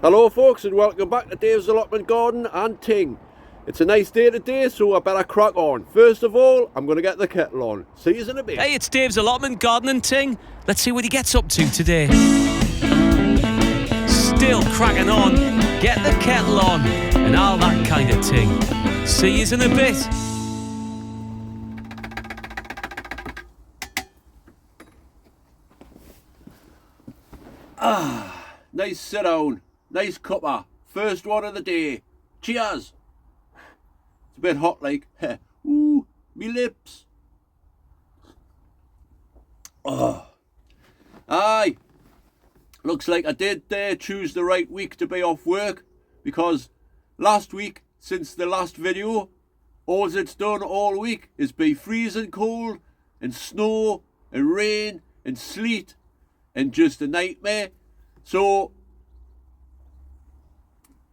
Hello folks, and welcome back to Dave's Allotment Garden and Ting. It's a nice day today, so I better crack on. First of all, I'm going to get the kettle on. See you in a bit. Hey, it's Dave's Allotment Garden and Ting. Let's see what he gets up to today. Still cracking on. Get the kettle on and all that kind of ting. See you in a bit. Nice sit down. Nice cuppa. First one of the day. Cheers. It's a bit hot like. Ooh, me lips. Oh. Aye. Looks like I did choose the right week to be off work, because last week, since the last video, all it's done all week is be freezing cold and snow and rain and sleet and just a nightmare. So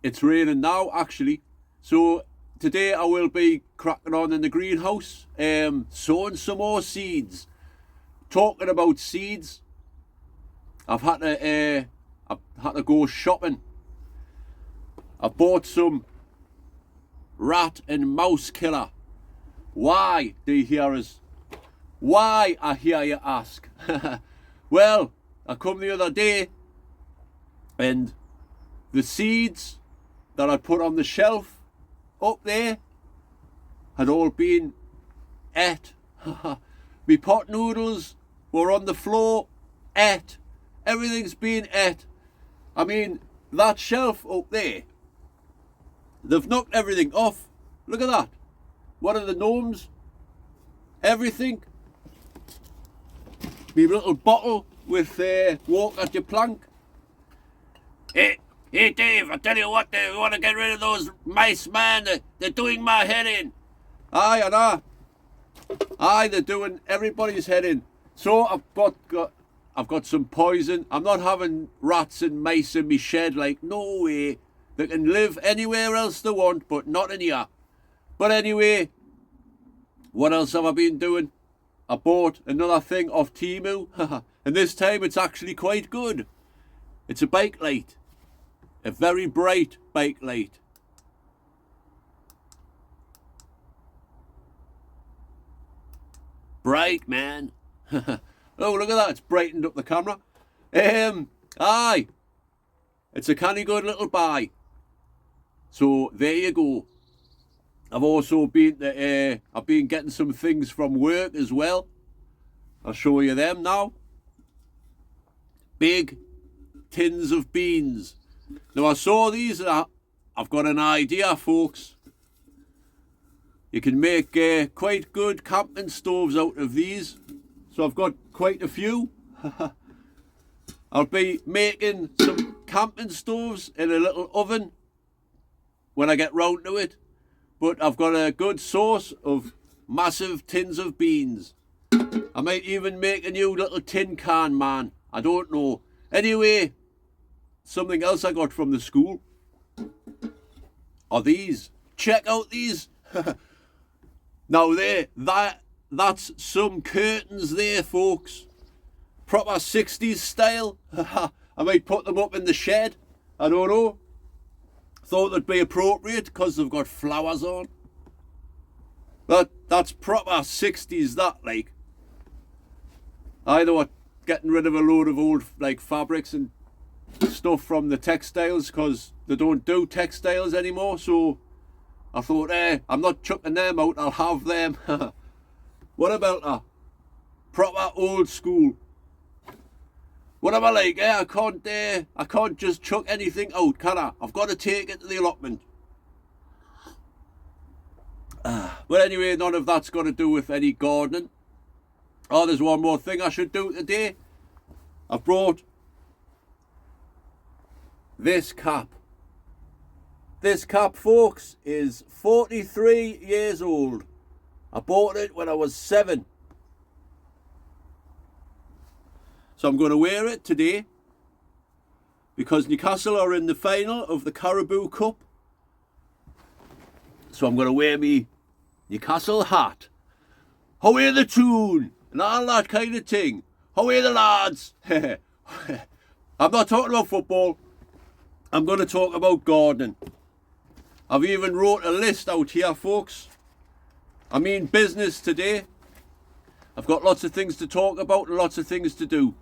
it's raining now actually. So today I will be cracking on in the greenhouse, sowing some more seeds. Talking about seeds, I've had to go shopping. I bought some rat and mouse killer. Why, do you hear us? Why, I hear you ask? Well, I come the other day and the seeds that I put on the shelf up there had all been ate. Me pot noodles were on the floor, ate. Everything's been ate. I mean, that shelf up there, they've knocked everything off. Look at that. What are the gnomes? Everything. Me little bottle with walk at your plank. Hey Dave, I tell you what, they want to get rid of those mice, man. They're doing my head in. Aye, I know. Aye, they're doing everybody's head in. So I've got some poison. I'm not having rats and mice in me shed, like, no way. They can live anywhere else they want, but not in here. But anyway, what else have I been doing? I bought another thing off Temu, and this time it's actually quite good. It's a bike light. A very bright bike light. Bright, man. Oh, look at that. It's brightened up the camera. Aye. It's a canny good little buy. So, there you go. I've also been, I've been getting some things from work as well. I'll show you them now. Big tins of beans. Now, I saw these and I've got an idea, folks. You can make quite good camping stoves out of these. So I've got quite a few. I'll be making some camping stoves in a little oven when I get round to it. But I've got a good source of massive tins of beans. I might even make a new little tin can, man. I don't know. Anyway, something else I got from the school are these. Check out these. Now that's some curtains there, folks. Proper 60s style. I might put them up in the shed. I don't know. Thought they'd be appropriate because they've got flowers on. That's proper 60s, that, like. Either getting rid of a load of old like fabrics and stuff from the textiles, because they don't do textiles anymore. So I thought, I'm not chucking them out, I'll have them. What about a proper old school? What am I like? I can't just chuck anything out, can I? I've got to take it to the allotment. But anyway, none of that's got to do with any gardening. Oh, there's one more thing I should do today. I've brought this cap. This cap, folks, is 43 years old. I bought it when I was 7. So I'm going to wear it today because Newcastle are in the final of the Caribou Cup. So I'm going to wear me Newcastle hat. How are the tune? And all that kind of thing. How are the lads? I'm not talking about football. I'm going to talk about gardening. I've even wrote a list out here, folks. I mean business today. I've got lots of things to talk about and lots of things to do.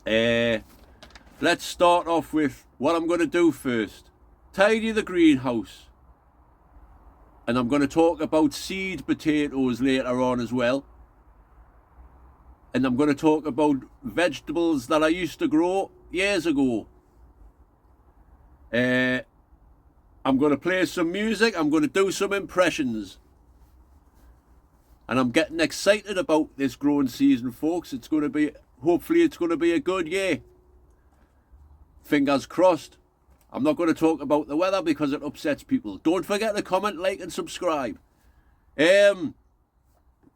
Let's start off with what I'm going to do first. Tidy the greenhouse. And I'm going to talk about seed potatoes later on as well. And I'm going to talk about vegetables that I used to grow years ago. I'm going to play some music. I'm going to do some impressions. And I'm getting excited about this growing season, folks. It's going to be, hopefully it's going to be a good year. Fingers crossed. I'm not going to talk about the weather because it upsets people. Don't forget to comment, like and subscribe. I'm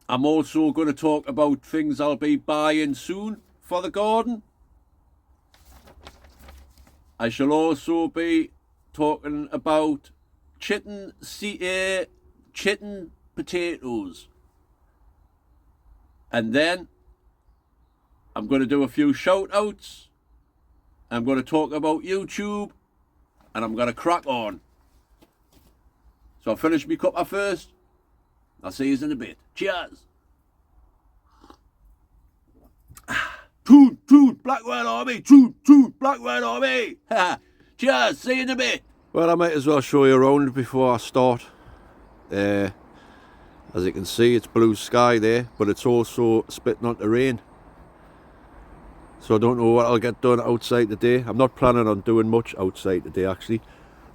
also going to talk about things I'll be buying soon for the garden. I shall also be talking about chitin potatoes. And then I'm going to do a few shout outs. I'm going to talk about YouTube. And I'm going to crack on. So I'll finish my cuppa first. I'll see you in a bit. Cheers. Toot, Black White Army. Toot, Black White Army. Cheers, see you in a bit. Well, I might as well show you around before I start. As you can see, it's blue sky there, but it's also spitting onto rain. So I don't know what I'll get done outside today. I'm not planning on doing much outside today, actually.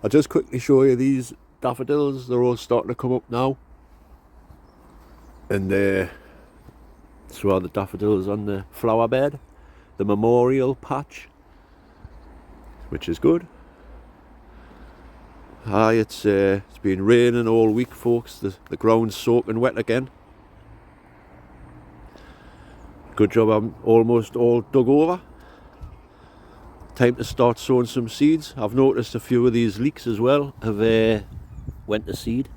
I'll just quickly show you these daffodils. They're all starting to come up now. And so are the daffodils on the flower bed. The memorial patch, which is good. It's been raining all week, folks. The ground's soaking wet again. Good job, I'm almost all dug over. Time to start sowing some seeds. I've noticed a few of these leeks as well have went to seed.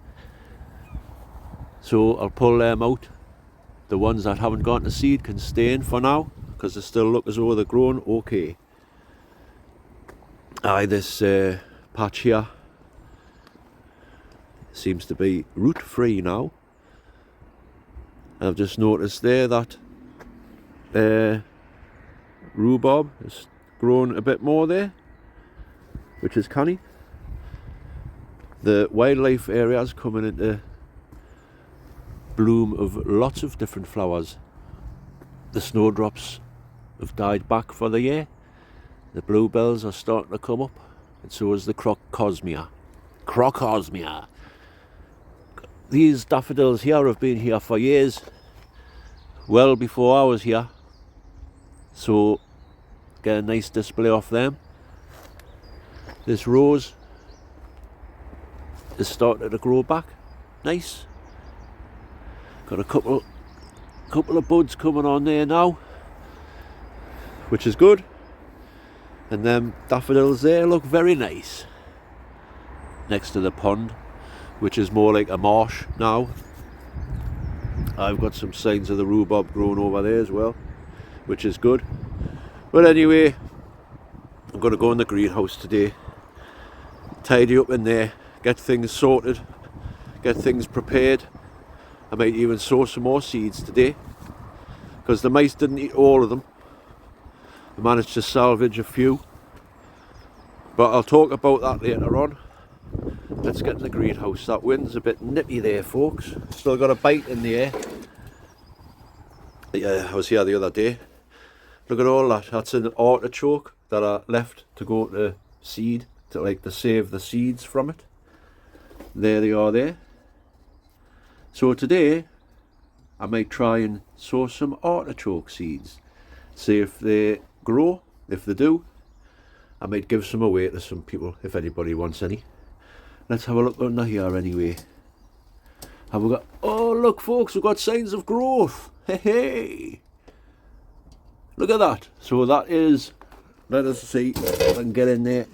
So I'll pull them out. The ones that haven't gone to seed can stay in for now, because they still look as though they're growing okay. This patch here seems to be root free now. I've just noticed there that rhubarb has grown a bit more there, which is canny. The wildlife area is coming into bloom of lots of different flowers. The snowdrops have died back for the year. The bluebells are starting to come up, and so is the crocosmia. These daffodils here have been here for years, well before I was here. So get a nice display off them. This rose is starting to grow back. Nice. Got a couple of buds coming on there now, which is good. And them daffodils there look very nice next to the pond, which is more like a marsh now. I've got some signs of the rhubarb growing over there as well, which is good. But anyway, I'm going to go in the greenhouse today, tidy up in there, get things sorted, get things prepared. I might even sow some more seeds today, because the mice didn't eat all of them. I managed to salvage a few, but I'll talk about that later on. Let's get in the greenhouse. That wind's a bit nippy there, folks. Still got a bite in the air. I was here the other day. Look at all that. That's an artichoke that I left to go to seed, to save the seeds from it. There they are there. So today I might try and sow some artichoke seeds. See if they grow. If they do, I might give some away to some people if anybody wants any. Let's have a look under here anyway. Have we got... Oh look folks, we've got signs of growth. Hey! Look at that. So that is... Let us see if I can get in there.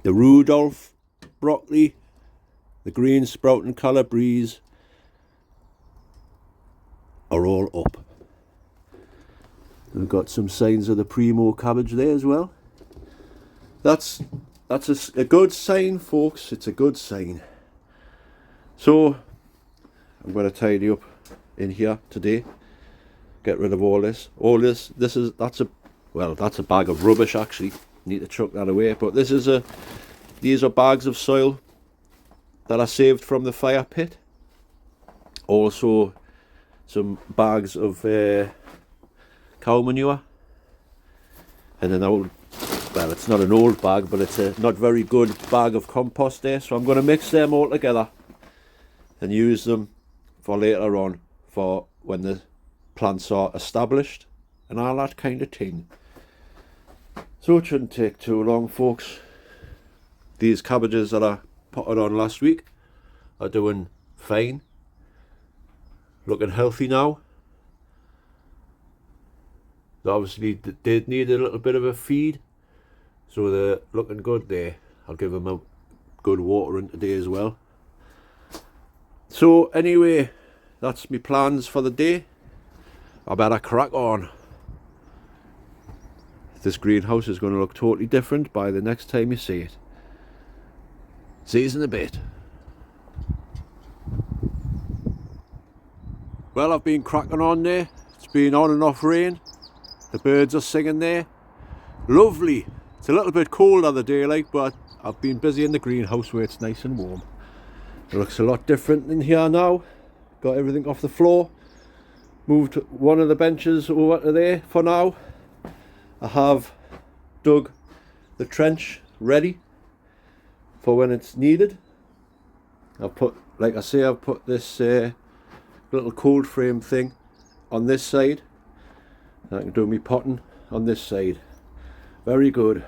The Rudolph broccoli, the green sprouting calabrese are all up. We've got some signs of the primo cabbage there as well. That's a good sign, folks. It's a good sign. So I'm going to tidy up in here today. Get rid of all this. That's a bag of rubbish actually. Need to chuck that away. But these are bags of soil that I saved from the fire pit. Also some bags of cow manure. And it's not an old bag, but it's a not very good bag of compost there. So I'm going to mix them all together and use them for later on, for when the plants are established and all that kind of thing. So it shouldn't take too long, folks. These cabbages that I potted on last week are doing fine. Looking healthy now. They obviously did need a little bit of a feed, so they're looking good there. I'll give them a good watering today as well. So anyway, that's my plans for the day. I better crack on. This greenhouse is going to look totally different by the next time you see it. See you in a bit. Well, I've been cracking on there. It's been on and off rain. The birds are singing there. Lovely. It's a little bit cold on the daylight, but I've been busy in the greenhouse where it's nice and warm. It looks a lot different in here now. Got everything off the floor. Moved one of the benches over to there for now. I have dug the trench ready for when it's needed. I've put this little cold frame thing on this side. And I can do my potting on this side. Very good.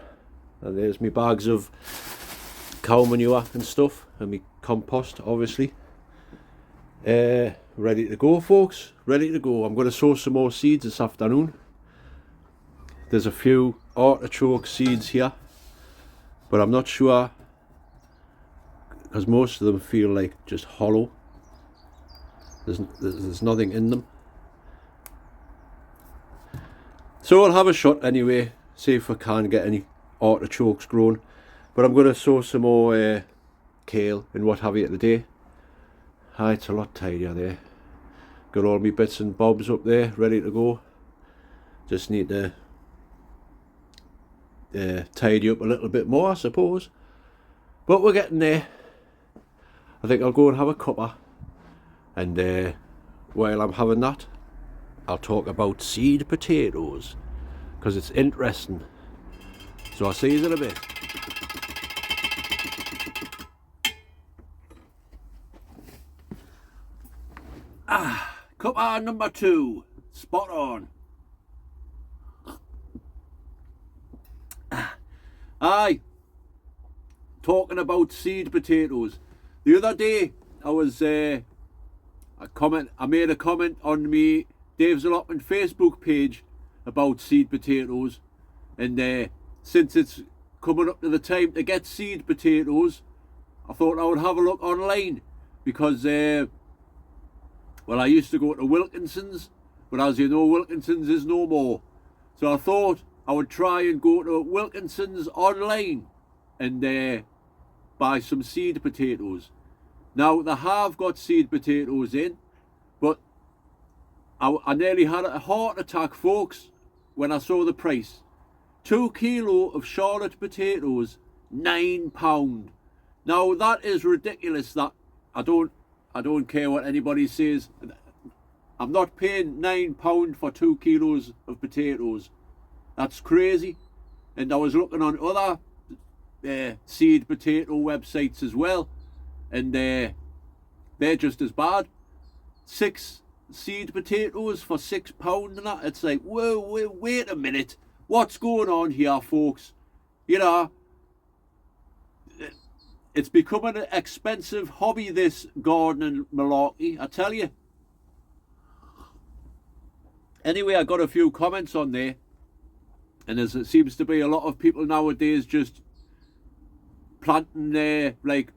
And there's my bags of cow manure and stuff, and my compost obviously. Ready to go, folks. Ready to go. I'm going to sow some more seeds this afternoon. There's a few artichoke seeds here, but I'm not sure, because most of them feel like just hollow. There's nothing in them. So I'll have a shot anyway, see if I can get any artichokes grown. But I'm going to sow some more kale and what have you today. It's a lot tidier there. Got all my bits and bobs up there ready to go. Just need to tidy up a little bit more, I suppose. But we're getting there. I think I'll go and have a cuppa. And while I'm having that, I'll talk about seed potatoes, because it's interesting. So I'll see you in a bit. Cuppa number 2, spot on. Aye, talking about seed potatoes. The other day I made a comment on me Dave's Allotment Facebook page about seed potatoes, and since it's coming up to the time to get seed potatoes, I thought I would have a look online, because I used to go to Wilkinson's, but as you know, Wilkinson's is no more. So I thought I would try and go to Wilkinson's online and buy some seed potatoes. Now, they have got seed potatoes in, but I nearly had a heart attack, folks, when I saw the price. 2 kilo of Charlotte potatoes, £9. Now, that is ridiculous. That I don't care what anybody says. I'm not paying £9 for 2 kilos of potatoes. That's crazy. And I was looking on other seed potato websites as well, and they're just as bad. 6 seed potatoes for £6 and that. It's like, whoa, wait a minute. What's going on here, folks? You know, it's becoming an expensive hobby, this gardening malarkey, I tell you. Anyway, I got a few comments on there, and there seems to be a lot of people nowadays just planting their like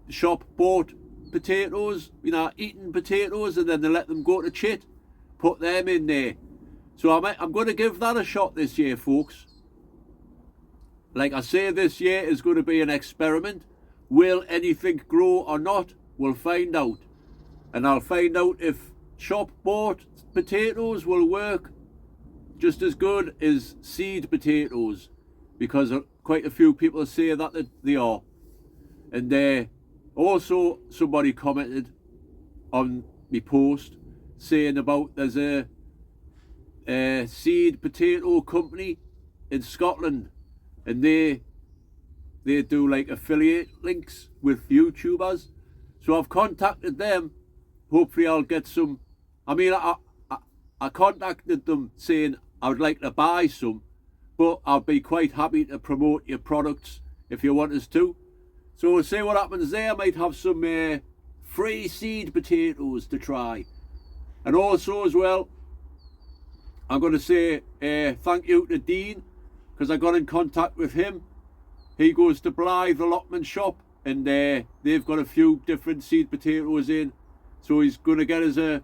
shop bought potatoes, you know, eating potatoes, and then they let them go to chit, put them in there. So I'm going to give that a shot this year, folks. like I say, this year is going to be an experiment. Will anything grow or not? We'll find out. And I'll find out if shop bought potatoes will work just as good as seed potatoes, because quite a few people say that they are. And also somebody commented on my post saying about there's a seed potato company in Scotland, and they do like affiliate links with YouTubers. So I've contacted them. Hopefully I'll get some. I mean, I contacted them saying I would like to buy some, but I'll be quite happy to promote your products if you want us to. So we'll see what happens there. I might have some free seed potatoes to try. And also as well, I'm going to say thank you to Dean, because I got in contact with him. He goes to Blythe Allotment shop, and they've got a few different seed potatoes in. So he's going to get us a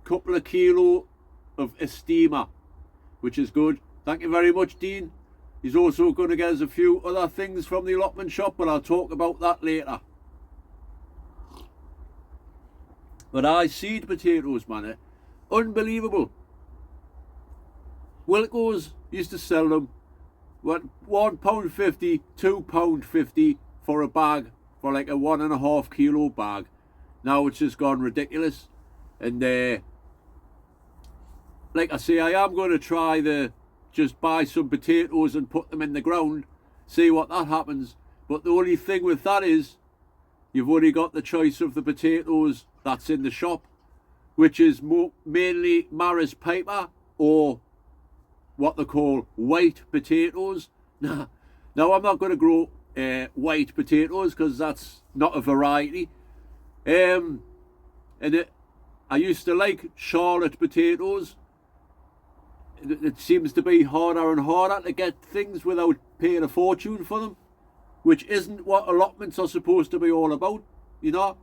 couple of kilo of Estima, which is good. Thank you very much, Dean. He's also going to get us a few other things from the allotment shop, but I'll talk about that later. But seed potatoes, man, unbelievable. Wilco's used to sell them £1.50, £2.50 for a bag, for like a 1.5 kilo bag. Now it's just gone ridiculous. And like I say, I am going to try just buy some potatoes and put them in the ground, see what that happens. But the only thing with that is you've only got the choice of the potatoes that's in the shop, which is mainly Maris Piper or what they call white potatoes. Now I'm not going to grow white potatoes because that's not a variety. I used to like Charlotte potatoes. It seems to be harder and harder to get things without paying a fortune for them, which isn't what allotments are supposed to be all about, you know.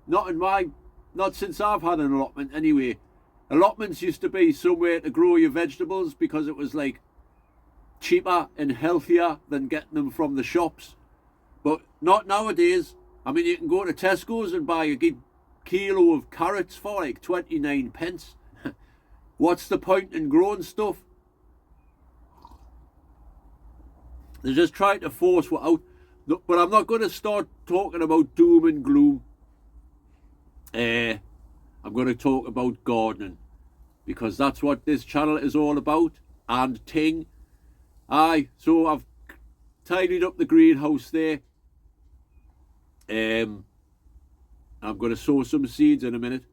Not since I've had an allotment anyway. Allotments used to be somewhere to grow your vegetables because it was like cheaper and healthier than getting them from the shops. But not nowadays. I mean, you can go to Tesco's and buy a good kilo of carrots for like 29 pence. What's the point in growing stuff? They're just trying to force what out. But I'm not going to start talking about doom and gloom. I'm going to talk about gardening, because that's what this channel is all about. And Ting. So I've tidied up the greenhouse there. I'm going to sow some seeds in a minute.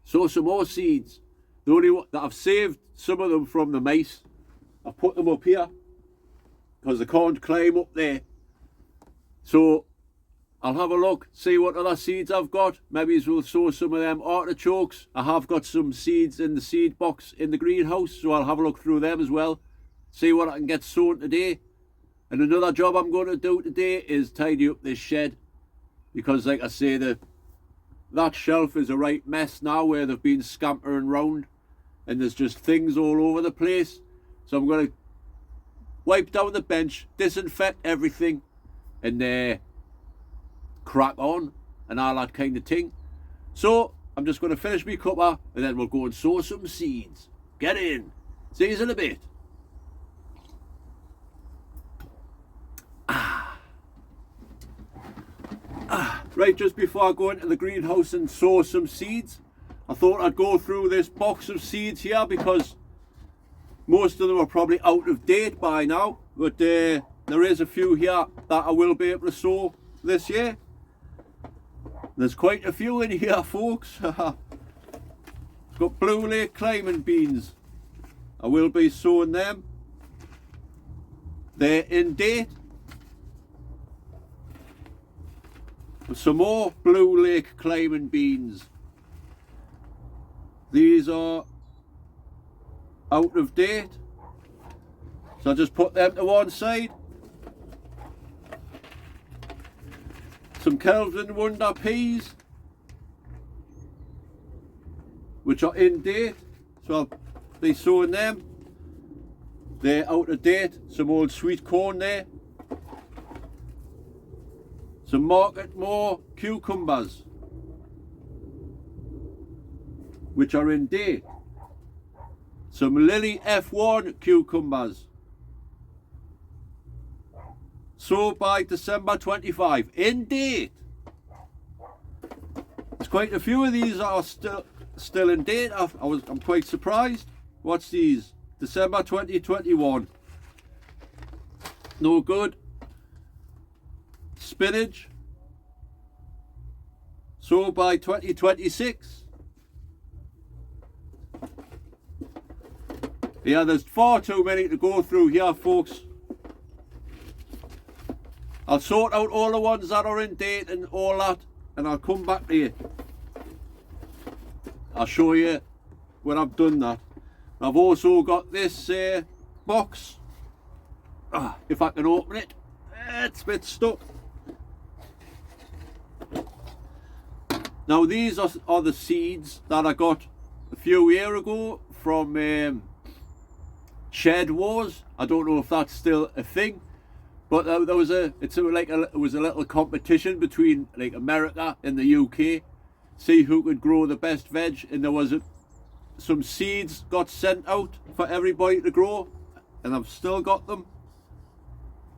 Sow some more seeds. The only one that I've saved some of them from the mice. I've put them up here because they can't climb up there. So I'll have a look, see what other seeds I've got. Maybe we'll sow some of them artichokes. I have got some seeds in the seed box in the greenhouse, so I'll have a look through them as well. See what I can get sown today. And another job I'm going to do today is tidy up this shed, because like I say, that shelf is a right mess now where they've been scampering round and there's just things all over the place. So I'm going to wipe down the bench, disinfect everything, and crack on and all that kind of thing. So I'm just going to finish my cuppa and then we'll go and sow some seeds. Get in. See you in a bit. Right, just before I go into the greenhouse and sow some seeds, I thought I'd go through this box of seeds here, because most of them are probably out of date by now, but there is a few here that I will be able to sow this year. There's quite a few in here, folks. It's got Blue Lake climbing beans. I will be sowing them. They're in date. Some more Blue Lake climbing beans. These are out of date, so I'll just put them to one side. Some Kelvin Wonder peas, which are in date, so I'll be sowing them. They're out of date. Some old sweet corn there. Some Market More cucumbers, which are in date. Some Lily F1 cucumbers, sold by December 25, in date. There's quite a few of these that are still in date. I'm quite surprised. What's these? December 2021. No good. Spinach, sold by 2026. Yeah, there's far too many to go through here, folks. I'll sort out all the ones that are in date and all that, and I'll come back to you. I'll show you when I've done that. I've also got this box. If I can open it. It's a bit stuck. Now these are the seeds that I got a few years ago from Shed Wars. I don't know if that's still a thing, but there was it was a little competition between like America and the UK, see who could grow the best veg, and there was some seeds got sent out for everybody to grow, and I've still got them.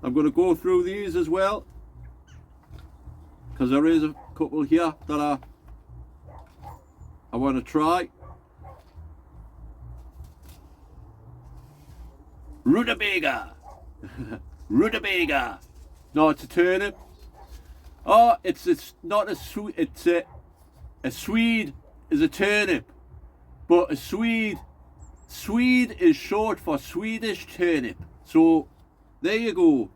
I'm going to go through these as well, because there is a couple here that I want to try. Rutabaga. Rutabaga. No, it's a turnip. Oh, it's not a Swede. It's a Swede is a turnip, but a Swede is short for Swedish turnip. So there you go.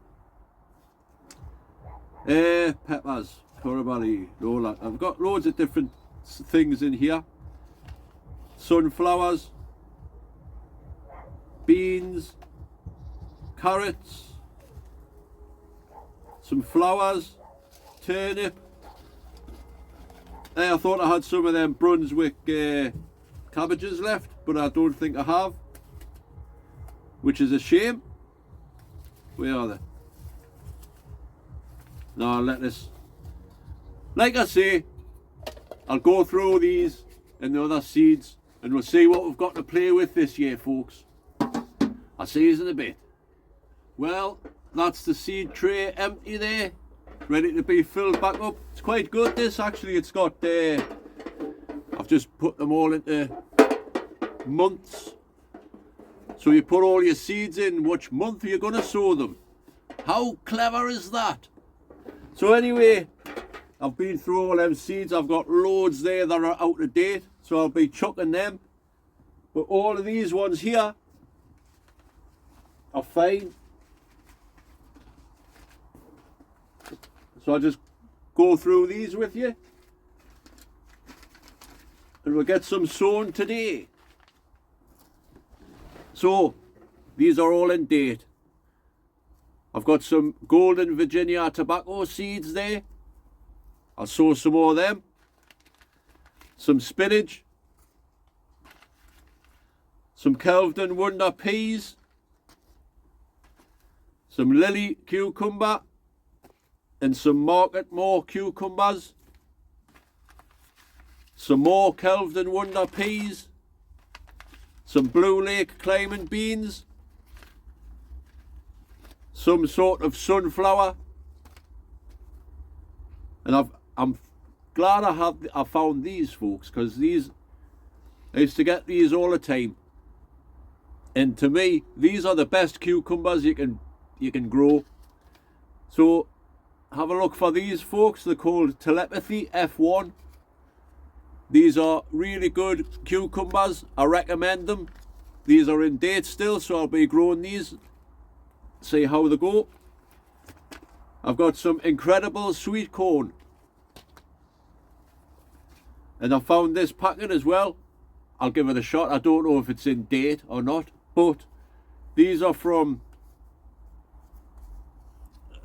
Peppers, currabali, all that. I've got loads of different things in here. Sunflowers, beans, carrots, some flowers, turnip. I thought I had some of them Brunswick cabbages left, but I don't think I have, which is a shame. Where are they? No, I'll let this, like I say, I'll go through these and the other seeds, and we'll see what we've got to play with this year, folks. I'll see you in a bit. Well, that's the seed tray empty there, ready to be filled back up. It's quite good, this actually. It's got I've just put them all into months, so you put all your seeds in which month you're going to sow them. How clever is that? So anyway, I've been through all them seeds. I've got loads there that are out of date, so I'll be chucking them, but all of these ones here are fine. So I'll just go through these with you, and we'll get some sown today. So these are all in date. I've got some Golden Virginia tobacco seeds there. I'll sow some more of them. Some spinach. Some Kelvin Wonder peas. Some Lily cucumber. And some Market More cucumbers. Some more Kelvin Wonder peas. Some Blue Lake climbing beans. Some sort of sunflower. And I'm glad I found these, folks, because I used to get these all the time. And to me, these are the best cucumbers you can grow. So have a look for these, folks. They're called Telepathy F1. These are really good cucumbers. I recommend them. These are in date still, so I'll be growing these. See how they go. I've got some incredible sweet corn. And I found this packet as well. I'll give it a shot. I don't know if it's in date or not, but these are from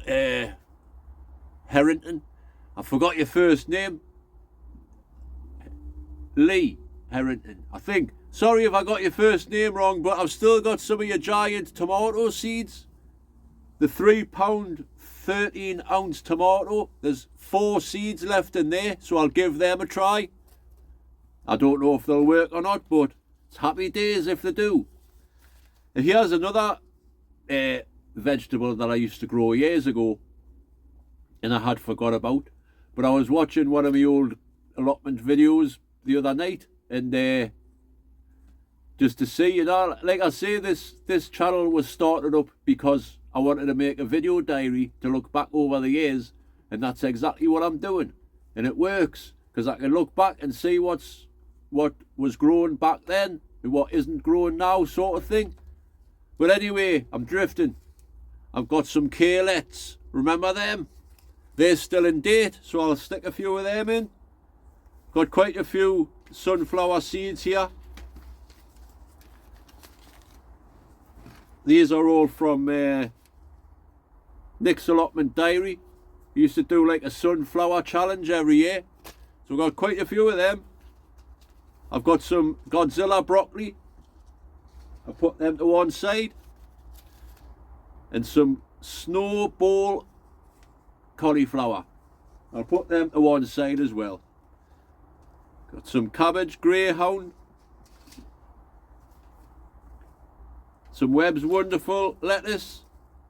Harrington. I forgot your first name. Lee Harrington, I think. Sorry if I got your first name wrong, but I've still got some of your giant tomato seeds. The £3 13-ounce tomato. There's 4 seeds left in there, so I'll give them a try. I don't know if they'll work or not, but it's happy days if they do. And here's another vegetable that I used to grow years ago, and I had forgot about. But I was watching one of my old allotment videos the other night, and just to see, you know, like I say, this channel was started up because I wanted to make a video diary to look back over the years, and that's exactly what I'm doing. And it works, because I can look back and see what was growing back then and what isn't growing now, sort of thing. But anyway, I'm drifting. I've got some calets, remember them? They're still in date, so I'll stick a few of them in. Got quite a few sunflower seeds here. These are all from Nick's Allotment Diary. He used to do like a sunflower challenge every year. So I've got quite a few of them. I've got some Godzilla broccoli. I put them to one side. And some snowball cauliflower. I'll put them to one side as well. Got some cabbage greyhound. Some Webb's Wonderful lettuce.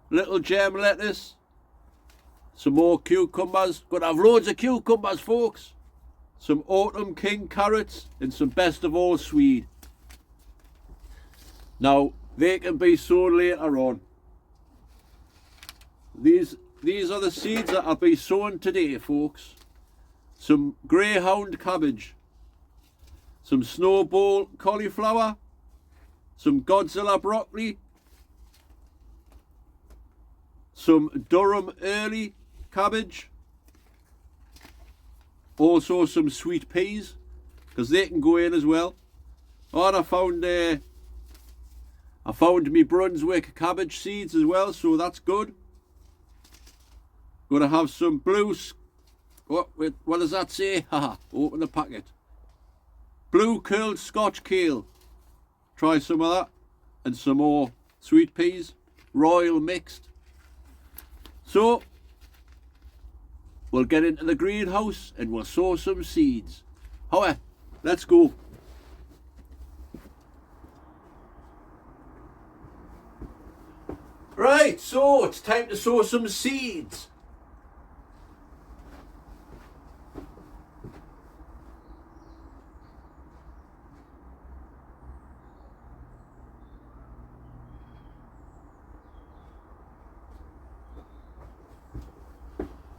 Little gem lettuce. Some more cucumbers. Gonna have loads of cucumbers, folks. Some Autumn King carrots and some Best of All Swede. Now, they can be sown later on. These are the seeds that I'll be sowing today, folks. Some greyhound cabbage. Some snowball cauliflower. Some Godzilla broccoli. Some Durham early cabbage. Also some sweet peas, because they can go in as well. Oh, and I found me Brunswick cabbage seeds as well, so that's good. Gonna have some what does that say? Haha, open the packet. Blue curled Scotch kale. Try some of that. And some more sweet peas. Royal mixed. So, we'll get into the greenhouse and we'll sow some seeds. However, let's go. Right, so it's time to sow some seeds.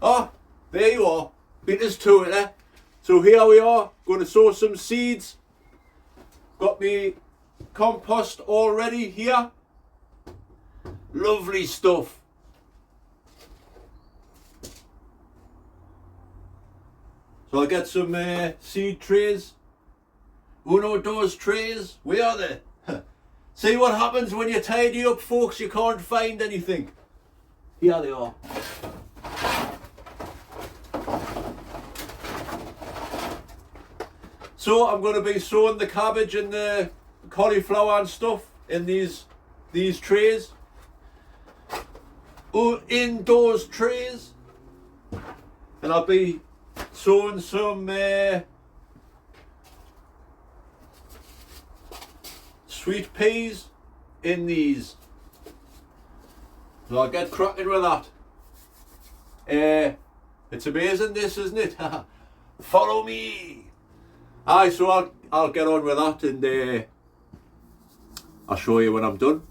Oh, there you are. Beat us to it, eh? So here we are, going to sow some seeds. Got me compost all ready here. Lovely stuff. So I'll get some seed trays. Uno dos trays. Where are they? See what happens when you tidy up, folks? You can't find anything. Here they are. So I'm going to be sowing the cabbage and the cauliflower and stuff in these trays. Indoors trays. And I'll be sowing some sweet peas in these. So I'll get cracking with that. It's amazing this, isn't it? Follow me. Aye, so I'll get on with that and I'll show you when I'm done.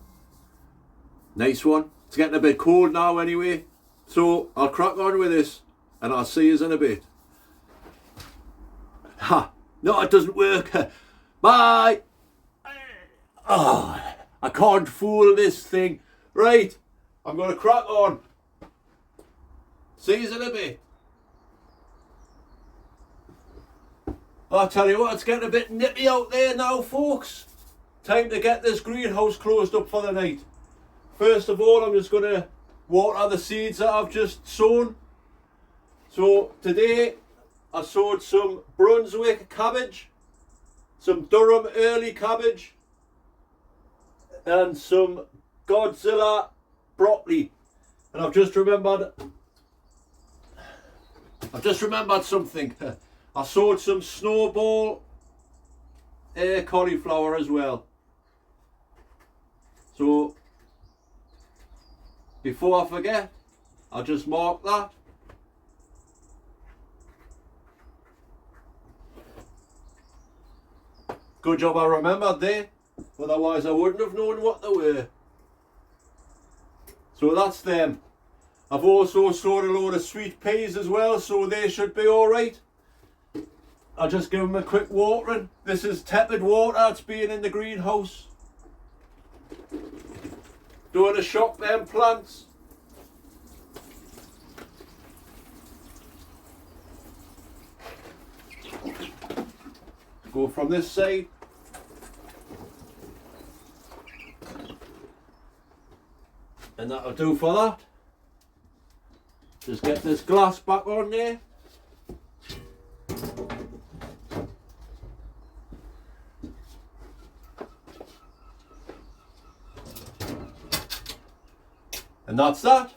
Nice one. It's getting a bit cold now anyway, so I'll crack on with this and I'll see you in a bit. Ha! No, it doesn't work. Bye! Oh, I can't fool this thing. Right, I'm going to crack on. See you in a bit. I'll tell you what, it's getting a bit nippy out there now, folks. Time to get this greenhouse closed up for the night. First of all, I'm just going to water the seeds that I've just sown. So today, I sowed some Brunswick cabbage. some Durham early cabbage, and some Godzilla broccoli. And I've just remembered something. I sowed some snowball cauliflower as well. So before I forget, I'll just mark that. Good job I remembered there, otherwise I wouldn't have known what they were. So that's them. I've also sowed a load of sweet peas as well, so they should be alright. I'll just give them a quick watering. This is tepid water, it's being in the greenhouse. Don't want to shock them plants. Go from this side. And that'll do for that. Just get this glass back on there. And that's that.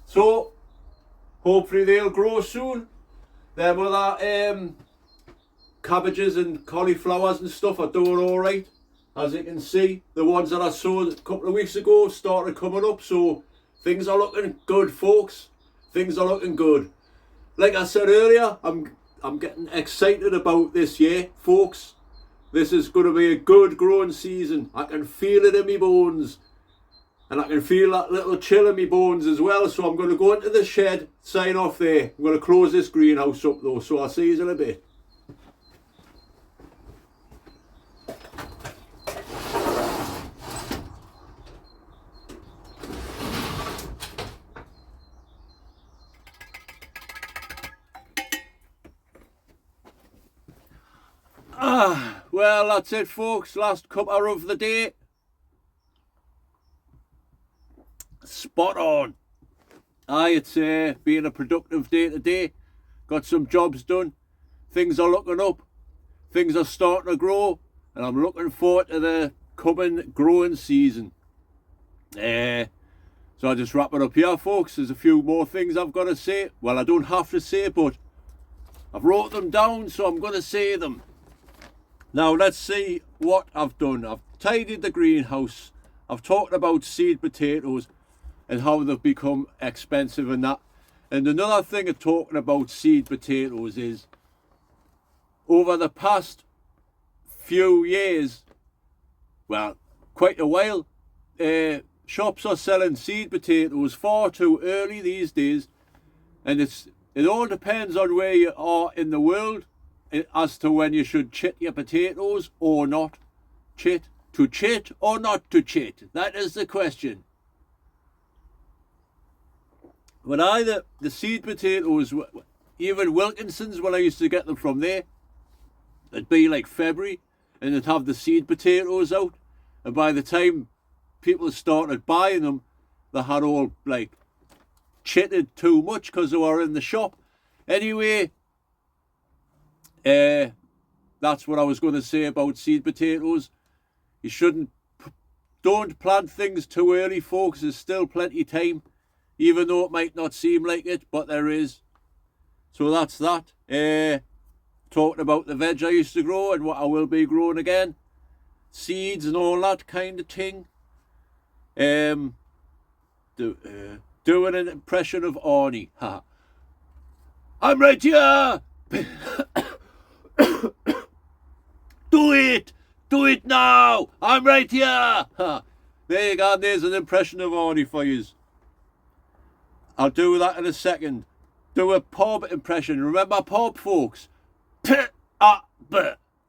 So hopefully they'll grow soon. Them other cabbages and cauliflowers and stuff are doing alright. As you can see, the ones that I sowed a couple of weeks ago started coming up, so things are looking good, folks. Things are looking good. Like I said earlier, I'm getting excited about this year, folks. This is going to be a good growing season. I can feel it in my bones. And I can feel that little chill in my bones as well. So I'm going to go into the shed, sign off there. I'm going to close this greenhouse up though, so I'll see you in a bit. Well, that's it, folks. Last cuppa of the day. Spot on. Aye, it's been a productive day today. Got some jobs done. Things are looking up. Things are starting to grow. And I'm looking forward to the coming growing season. So I'll just wrap it up here, folks. There's a few more things I've got to say. Well, I don't have to say, but I've wrote them down, so I'm going to say them. Now let's see what I've done. I've tidied the greenhouse. I've talked about seed potatoes and how they've become expensive and that. And another thing of talking about seed potatoes is over the past few years, well, quite a while, shops are selling seed potatoes far too early these days. And it all depends on where you are in the world as to when you should chit your potatoes or not chit. To chit or not to chit? That is the question. But either the seed potatoes, even Wilkinson's, when I used to get them from there, it'd be like February and they'd have the seed potatoes out. And by the time people started buying them, they had all like chitted too much because they were in the shop. Anyway, that's what I was going to say about seed potatoes. You don't plant things too early, folks. There's still plenty of time, even though it might not seem like it, but there is. So that's that. Talking about the veg I used to grow and what I will be growing again. Seeds and all that kind of thing. Doing an impression of Arnie. I'm right here! Do it now! I'm right here! There you go, there's an impression of Arnie for you. I'll do that in a second. Do a pub impression. Remember pub, folks?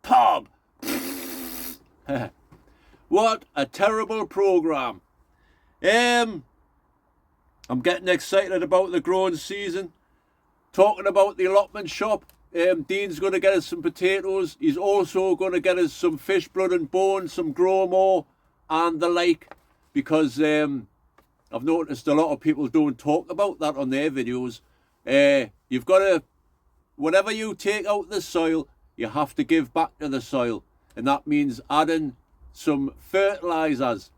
Pub. What a terrible programme. I'm getting excited about the growing season. Talking about the allotment shop. Dean's going to get us some potatoes. He's also going to get us some fish blood and bone, some grow and the like. Because I've noticed a lot of people don't talk about that on their videos. You've got to, whenever you take out the soil, you have to give back to the soil. And that means adding some fertilisers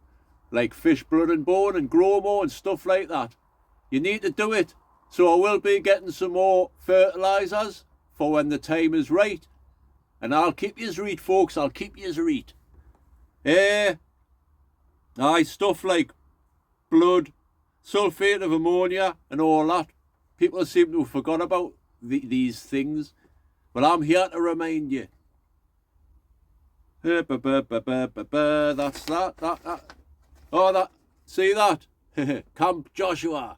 like fish blood and bone and Gromo and stuff like that. You need to do it. So I will be getting some more fertilisers for when the time is right. And I'll keep yous read, folks. I'll keep yous read. Aye, stuff like blood, sulphate of ammonia and all that. People seem to have forgot about these things. But I'm here to remind you. That's that. Oh, that. See that? Camp Joshua.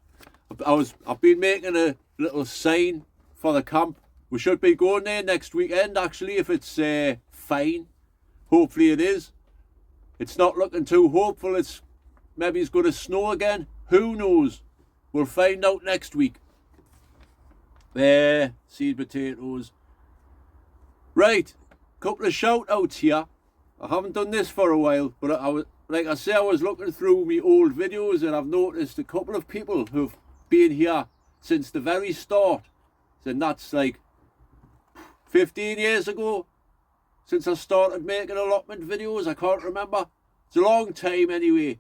I've been making a little sign for the camp. We should be going there next weekend, actually, if it's fine. Hopefully it is. It's not looking too hopeful. Maybe it's going to snow again. Who knows? We'll find out next week. There, seed potatoes. Right, couple of shout outs here. I haven't done this for a while, but I was looking through my old videos and I've noticed a couple of people who've been here since the very start. And that's like 15 years ago since I started making allotment videos. I can't remember. It's a long time anyway.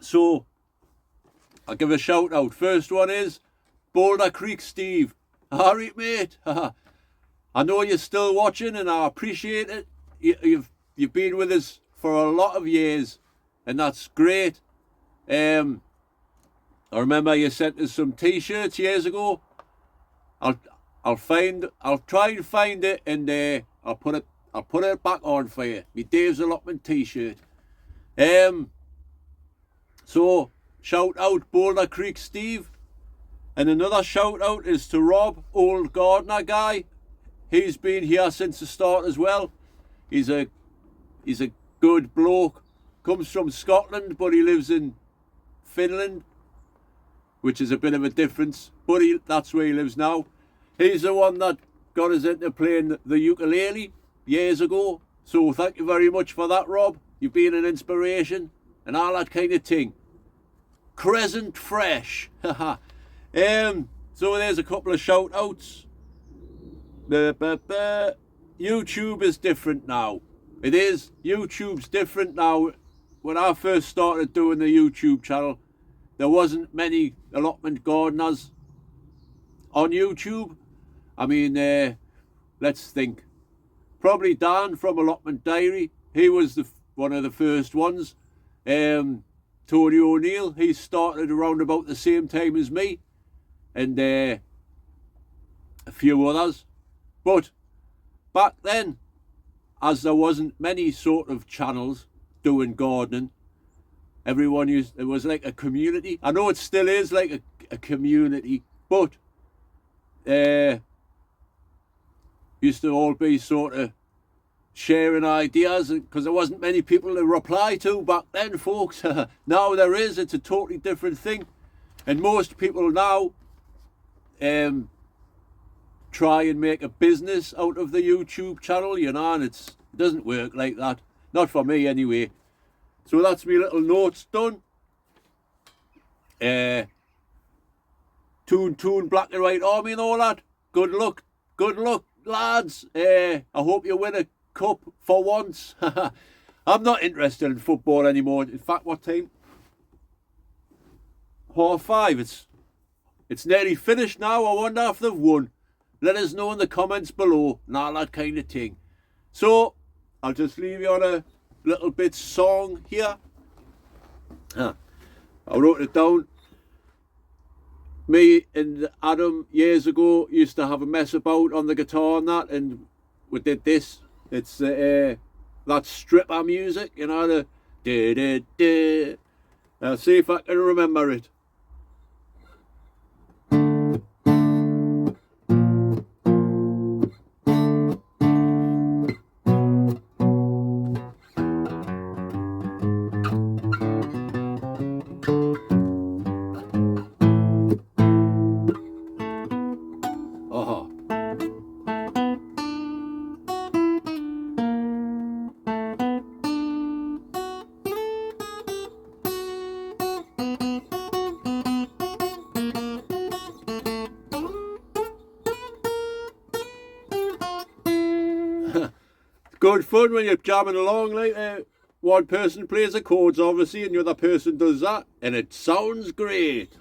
So I'll give a shout out. First one is Boulder Creek Steve. Alright, mate. I know you're still watching and I appreciate it. You've been with us for a lot of years and that's great. I remember you sent us some t-shirts years ago. I'll try and find it and I'll put it back on for you. My Dave's Allotment t-shirt. So shout out Boulder Creek Steve. And another shout out is to Rob, old gardener guy. He's been here since the start as well. He's a good bloke. Comes from Scotland, but he lives in Finland, which is a bit of a difference. But that's where he lives now. He's the one that got us into playing the ukulele years ago. So thank you very much for that, Rob. You've been an inspiration and all that kind of thing. Crescent Fresh. So there's a couple of shout outs. YouTube is different now. It is. YouTube's different now. When I first started doing the YouTube channel, there wasn't many allotment gardeners on YouTube. I mean, let's think. Probably Dan from Allotment Diary. He was one of the first ones. Tony O'Neill, he started around about the same time as me. And a few others. But back then, as there wasn't many sort of channels doing gardening, it was like a community. I know it still is like a community, but used to all be sort of sharing ideas, because there wasn't many people to reply to back then, folks. Now there is. It's a totally different thing, and most people now try and make a business out of the YouTube channel, you know, and it doesn't work like that. Not for me anyway. So that's me little notes done. Toon, Black and White Army and all that. Good luck, lads. I hope you win a cup for once. I'm not interested in football anymore. In fact, what time? 5:30. It's nearly finished now. I wonder if they've won. Let us know in the comments below and all that kind of thing. So, I'll just leave you on a little bit song here. I wrote it down. Me and Adam years ago used to have a mess about on the guitar and that, and we did this. It's that stripper music, you know, the da-da-da. I'll see if I can remember it. good fun when you're jamming along. Like one person plays the chords, obviously, and the other person does that, and it sounds great.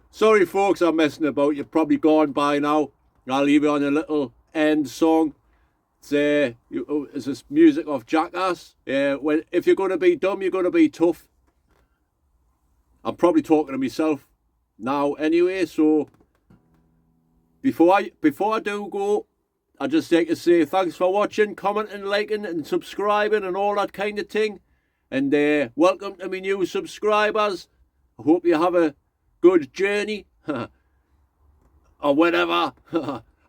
Sorry folks, I'm messing about. You've probably gone by now. I'll leave you on a little end song. It's this music of Jackass. If you're going to be dumb, you're going to be tough. I'm probably talking to myself now anyway, so before I do go, I just like to say thanks for watching, commenting, liking and subscribing and all that kind of thing. And welcome to my new subscribers. I hope you have a good journey or whatever.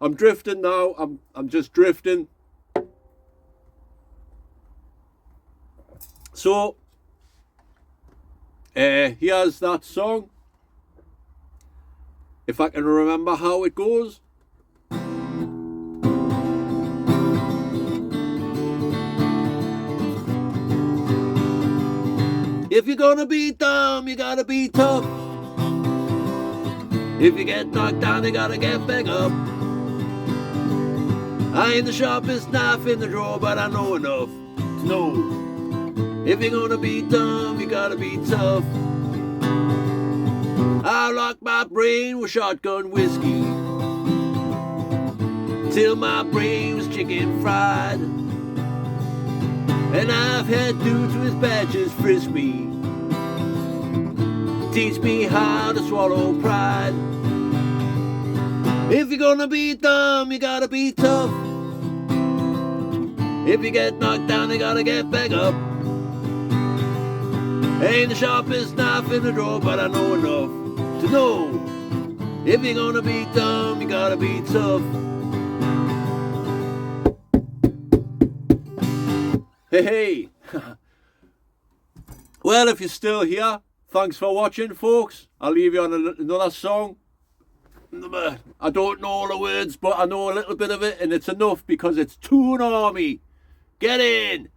I'm drifting now. I'm just drifting. So here's that song. If I can remember how it goes. If you're gonna be dumb, you gotta be tough. If you get knocked down, you gotta get back up. I ain't the sharpest knife in the drawer, but I know enough to know. If you're gonna be dumb, you gotta be tough. I locked my brain with shotgun whiskey till my brain was chicken fried. And I've had dudes with badges frisk me, teach me how to swallow pride. If you're gonna be dumb, you gotta be tough. If you get knocked down, you gotta get back up. Ain't the sharpest knife in the drawer, but I know enough to know. If you're gonna be dumb, you gotta be tough. Hey. Well, if you're still here, thanks for watching, folks. I'll leave you on another song. I don't know all the words, but I know a little bit of it, and it's enough because it's Toon Army. Get in!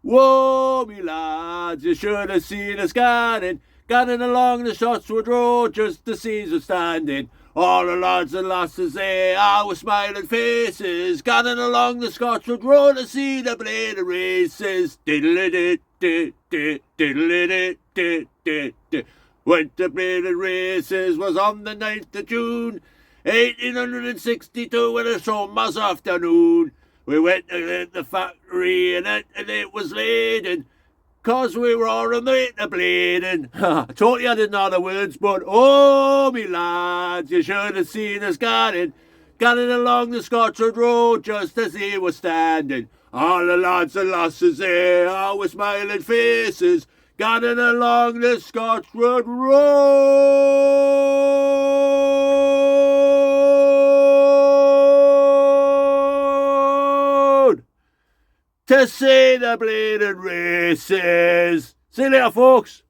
Whoa, me lads, you should have seen us garden along the Shotswood Road just to see us standing. All the lads and lasses there, our smiling faces, gathering along the Scotswood Road to see the blade of races. When the blade of races was on the 9th of June, 1862, in a summer's afternoon. We went to the factory and it was laden, 'cause we were all a mate of blading. I told you I didn't know the words, but oh, me lads, you should have seen us gathering along the Scotswood Road just as he was standing. All the lads and lasses there, all with smiling faces, gathering along the Scotswood Road to see the bleeding races. See you later, folks.